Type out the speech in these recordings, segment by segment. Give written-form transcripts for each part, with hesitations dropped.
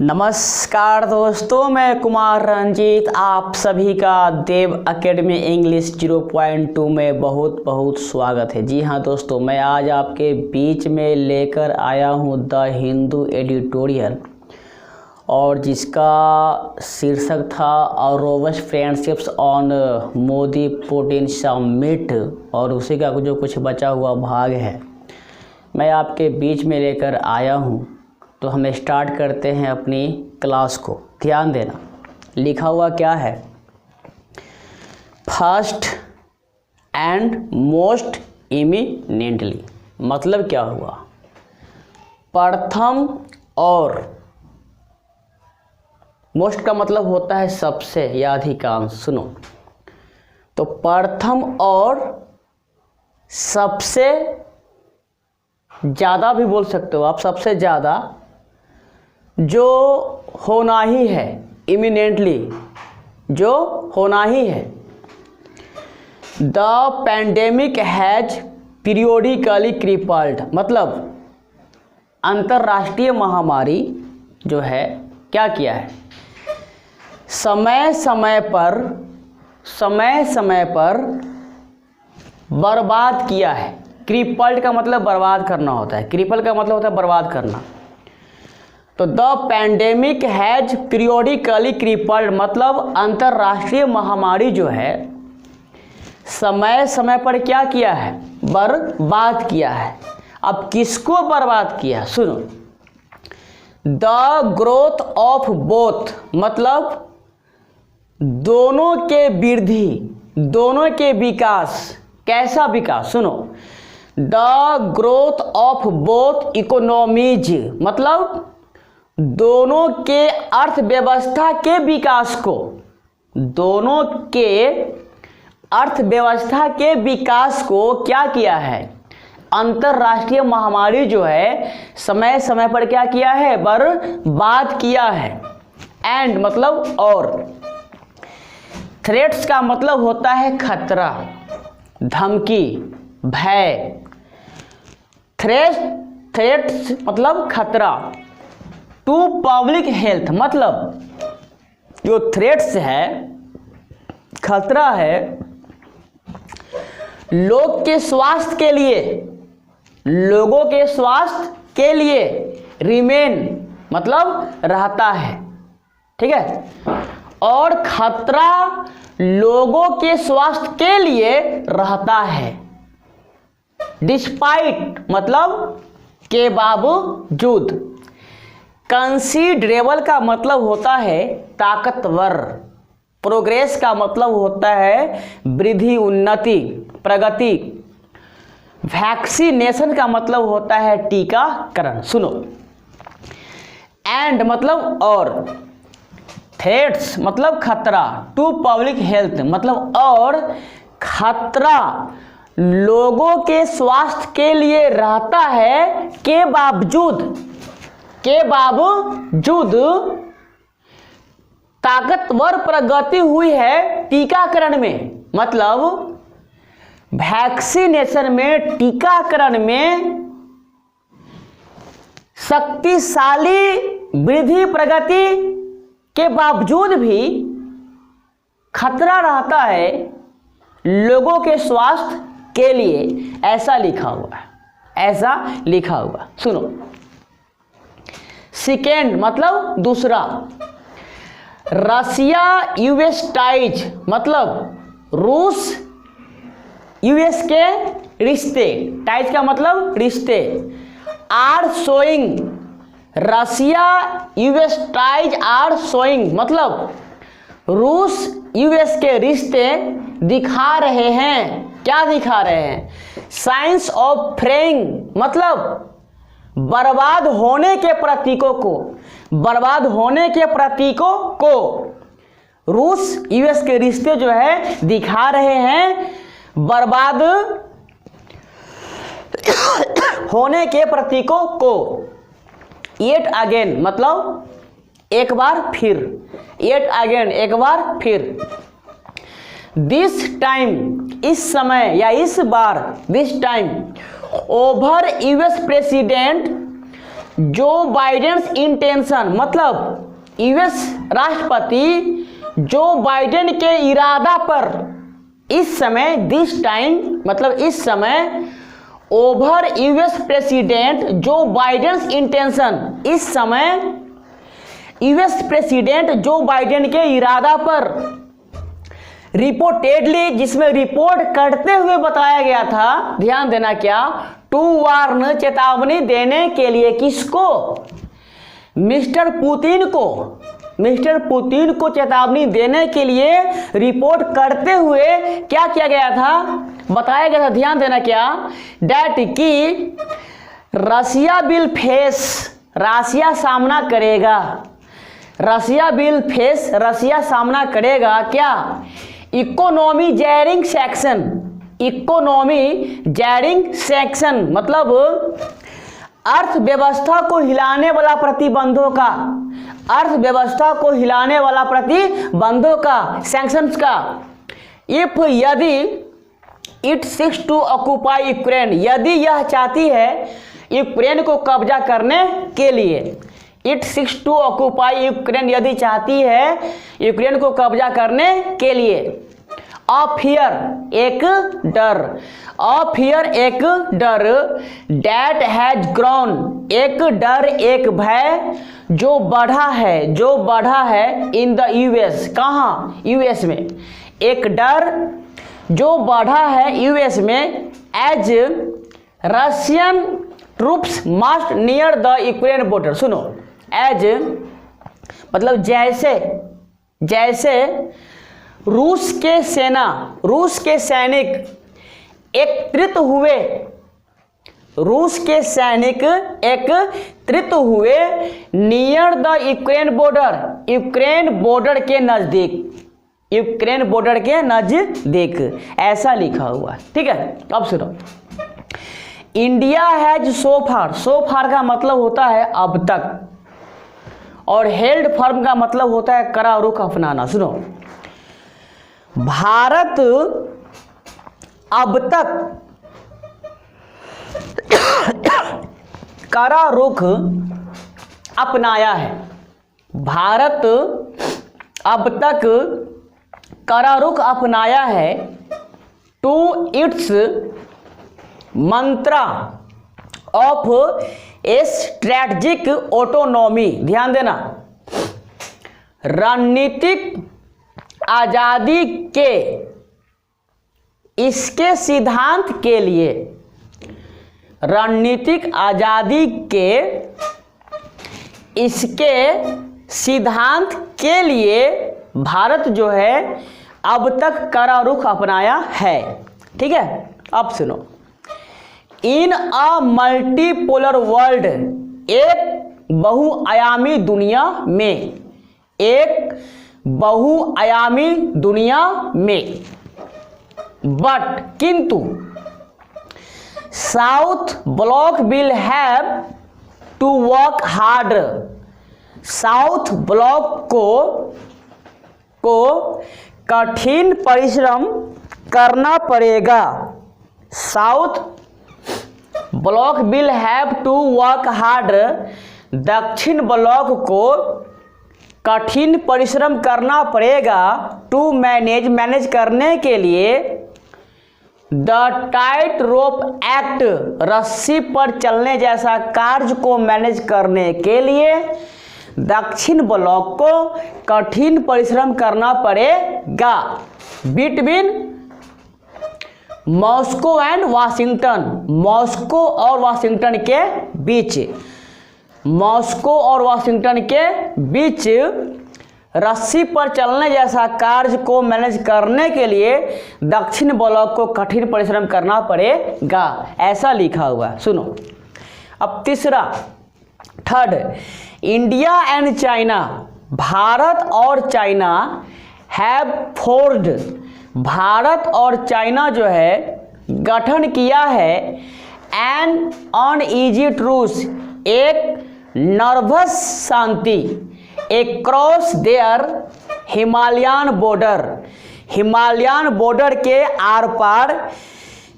नमस्कार दोस्तों, मैं कुमार रंजीत आप सभी का देव एकेडमी इंग्लिश 0.2 में बहुत बहुत स्वागत है। जी हाँ दोस्तों, मैं आज आपके बीच में लेकर आया हूँ द हिंदू एडिटोरियल और जिसका शीर्षक था robust friendships on Modi Putin summit और उसी का जो कुछ बचा हुआ भाग है मैं आपके बीच में लेकर आया हूँ। तो हम स्टार्ट करते हैं अपनी क्लास को। ध्यान देना, लिखा हुआ क्या है, फर्स्ट एंड मोस्ट इमिनेंटली। मतलब क्या हुआ, प्रथम और मोस्ट का मतलब होता है सबसे या अधिकांश। सुनो, तो प्रथम और सबसे ज़्यादा भी बोल सकते हो आप, सबसे ज़्यादा जो होना ही है, इमिनेंटली जो होना ही है। The pandemic has periodically crippled, मतलब अंतर्राष्ट्रीय महामारी जो है क्या किया है, समय समय पर बर्बाद किया है। क्रिपल्ड का मतलब बर्बाद करना होता है, क्रिपल का मतलब होता है बर्बाद करना। तो the pandemic has periodically crippled मतलब अंतर्राष्ट्रीय महामारी जो है समय समय पर क्या किया है, बर्बाद किया है। अब किसको बर्बाद किया, सुनो, द ग्रोथ ऑफ बोथ मतलब दोनों के वृद्धि, दोनों के विकास। कैसा विकास, सुनो, the growth of both economies मतलब दोनों के अर्थव्यवस्था के विकास को, दोनों के अर्थव्यवस्था के विकास को क्या किया है, अंतर्राष्ट्रीय महामारी जो है समय समय पर क्या किया है, बर्बाद किया है। एंड मतलब और, थ्रेट्स का मतलब होता है खतरा, धमकी, भय। थ्रेट्स मतलब खतरा। टू पब्लिक हेल्थ मतलब जो थ्रेट्स है, खतरा है लोग के स्वास्थ्य के लिए, लोगों के स्वास्थ्य के लिए, रिमेन मतलब रहता है, ठीक है। और खतरा लोगों के स्वास्थ्य के लिए रहता है। डिस्पाइट मतलब के बावजूद। कंसीडरेबल का मतलब होता है ताकतवर। प्रोग्रेस का मतलब होता है वृद्धि, उन्नति, प्रगति। वैक्सीनेशन का मतलब होता है टीकाकरण। सुनो, एंड मतलब और, थ्रेट्स मतलब खतरा, टू पब्लिक हेल्थ मतलब और, खतरा लोगों के स्वास्थ्य के लिए रहता है के बावजूद ताकतवर प्रगति हुई है टीकाकरण में। मतलब वैक्सीनेशन में, टीकाकरण में शक्तिशाली वृद्धि प्रगति के बावजूद भी खतरा रहता है लोगों के स्वास्थ्य के लिए। ऐसा लिखा हुआ है, ऐसा लिखा हुआ। सुनो, सेकेंड मतलब दूसरा। रसिया यूएस टाइज मतलब रूस यूएस के रिश्ते, टाइज का मतलब रिश्ते। Are showing, Russia US ties are showing मतलब रूस यूएस के रिश्ते दिखा रहे हैं। क्या दिखा रहे हैं, साइंस ऑफ फ्रेइंग मतलब बर्बाद होने के प्रतीकों को, बर्बाद होने के प्रतीकों को रूस यूएस के रिश्ते जो है दिखा रहे हैं, बर्बाद होने के प्रतीकों को। येट अगेन मतलब एक बार फिर, येट अगेन एक बार फिर। दिस टाइम इस समय या इस बार, this time over US president Joe Biden's intention, मतलब यूएस राष्ट्रपति जो बाइडेन के इरादा पर इस समय, दिस टाइम मतलब इस समय, over US president Joe Biden's intention, इस समय यूएस प्रेसिडेंट जो बाइडेन के इरादा पर रिपोर्टेडली, जिसमें रिपोर्ट करते हुए बताया गया था, ध्यान देना क्या, टू वार्न, चेतावनी देने के लिए, किसको, मिस्टर पुतिन को, मिस्टर पुतिन को चेतावनी देने के लिए रिपोर्ट करते हुए क्या किया गया था, बताया गया था, ध्यान देना क्या, डैट कि रसिया विल फेस, रसिया सामना करेगा, रसिया विल फेस, रसिया सामना करेगा क्या, economy jarring section, economy jarring section मतलब अर्थव्यवस्था को हिलाने वाला प्रतिबंधों का, अर्थव्यवस्था को हिलाने वाला प्रतिबंधों का, सैंक्शंस का, इफ यदि it seeks to occupy Ukraine, यदि यह चाहती है यूक्रेन को कब्जा करने के लिए, it seeks to occupy Ukraine, यदि चाहती है यूक्रेन को कब्जा करने के लिए, ऑफ फियर, एक डर, ऑफ फियर, एक डर, डैट हैज ग्रोन, एक डर, एक भय जो बढ़ा है, जो बढ़ा है, इन द यूएस, कहाँ, यूएस में, एक डर जो बढ़ा है यूएस में, as Russian troops march near the Ukraine border, सुनो, एज मतलब जैसे, जैसे रूस के सेना, रूस के सैनिक एकत्रित हुए, रूस के सैनिक एकत्रित हुए near the Ukraine border, Ukraine border के नजदीक, यूक्रेन बॉर्डर के नजदीक, ऐसा लिखा हुआ है, ठीक है। अब सुनो, इंडिया हैज सो फार, सो फार का मतलब होता है अब तक, और हेल्ड फर्म का मतलब होता है कड़ा रुख अपनाना। सुनो, भारत अब तक कड़ा रुख अपनाया है, भारत अब तक कड़ा रुख अपनाया है, to its mantra of a strategic autonomy, ध्यान देना, रणनीतिक आजादी के इसके सिद्धांत के लिए, रणनीतिक आजादी के इसके सिद्धांत के लिए भारत जो है अब तक कड़ा रुख अपनाया है, ठीक है। अब सुनो, इन अ मल्टीपोलर वर्ल्ड, एक बहुआयामी दुनिया में, एक बहुआयामी दुनिया में, बट किंतु South Block will have to work hard, South Block को कठिन परिश्रम करना पड़ेगा, South Block will have to work hard, दक्षिण ब्लॉक को कठिन परिश्रम करना पड़ेगा, टू मैनेज, मैनेज करने के लिए, द टाइट रोप एक्ट, रस्सी पर चलने जैसा कार्य को मैनेज करने के लिए दक्षिण ब्लॉक को कठिन परिश्रम करना पड़ेगा, between Moscow and Washington, Moscow और वाशिंगटन के बीच, मॉस्को और वाशिंगटन के बीच रस्सी पर चलने जैसा कार्य को मैनेज करने के लिए दक्षिण ब्लॉक को कठिन परिश्रम करना पड़ेगा, ऐसा लिखा हुआ है। सुनो, अब तीसरा, third, India and China, Bharat और चाइना हैव फोर्ड, भारत और चाइना जो है गठन किया है, एन अनईजी ट्रूस, एक नर्वस शांति, across their Himalayan border, Himalayan border के आर पार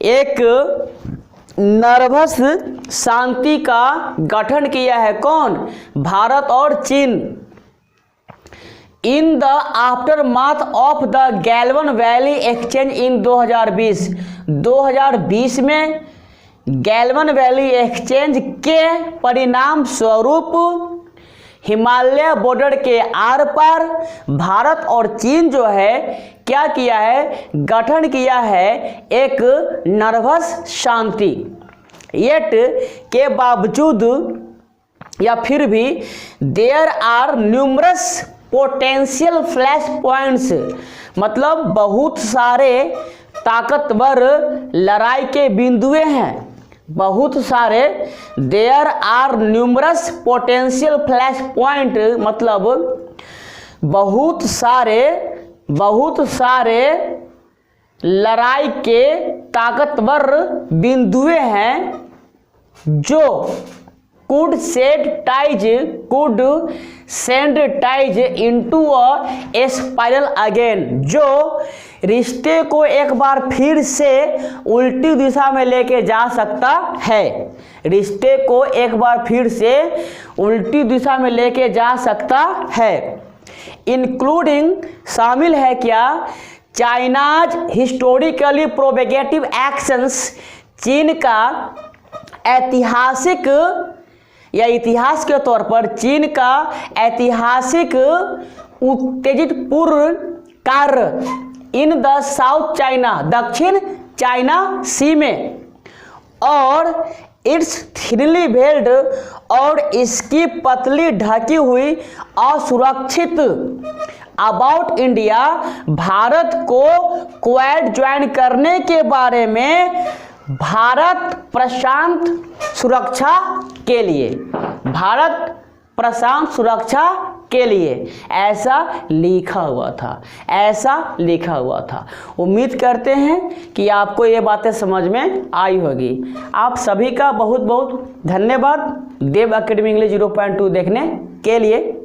एक नर्वस शांति का गठन किया है? कौन? भारत और चीन। In the aftermath of the Galwan valley exchange in 2020 में गैल्वन वैली एक्सचेंज के परिणाम स्वरूप हिमालय बॉर्डर के आर पार भारत और चीन जो है क्या किया है? गठन किया है एक नर्वस शांति। येट के बावजूद या फिर भी there are numerous potential flash points, मतलब बहुत सारे ताकतवर लड़ाई के बिंदुए हैं। बहुत सारे there are numerous potential flash point, मतलब बहुत सारे लड़ाई के ताकतवर बिंदुए हैं जो could send ties into a spiral again, जो रिश्ते को एक बार फिर से उल्टी दिशा में लेके जा सकता है। रिश्ते को एक बार फिर से उल्टी दिशा में लेके जा सकता है। इंक्लूडिंग शामिल है क्या? चाइनाज हिस्टोरिकली प्रोपेगेटिव एक्शंस, चीन का ऐतिहासिक या इतिहास के तौर पर चीन का ऐतिहासिक उत्तेजित पूर्व कार्य इन द साउथ चाइना, दक्षिण चाइना सी में, और इट्स थिनली वेल्ड, और इसकी पतली ढकी हुई असुरक्षित अबाउट इंडिया, भारत को क्वाड ज्वाइन करने के बारे में भारत प्रशांत सुरक्षा के लिए, भारत प्रशांत सुरक्षा के लिए ऐसा लिखा हुआ था, ऐसा लिखा हुआ था। उम्मीद करते हैं कि आपको ये बातें समझ में आई होगी। आप सभी का बहुत बहुत धन्यवाद देव एकेडमी इंग्लिश 0.2 देखने के लिए।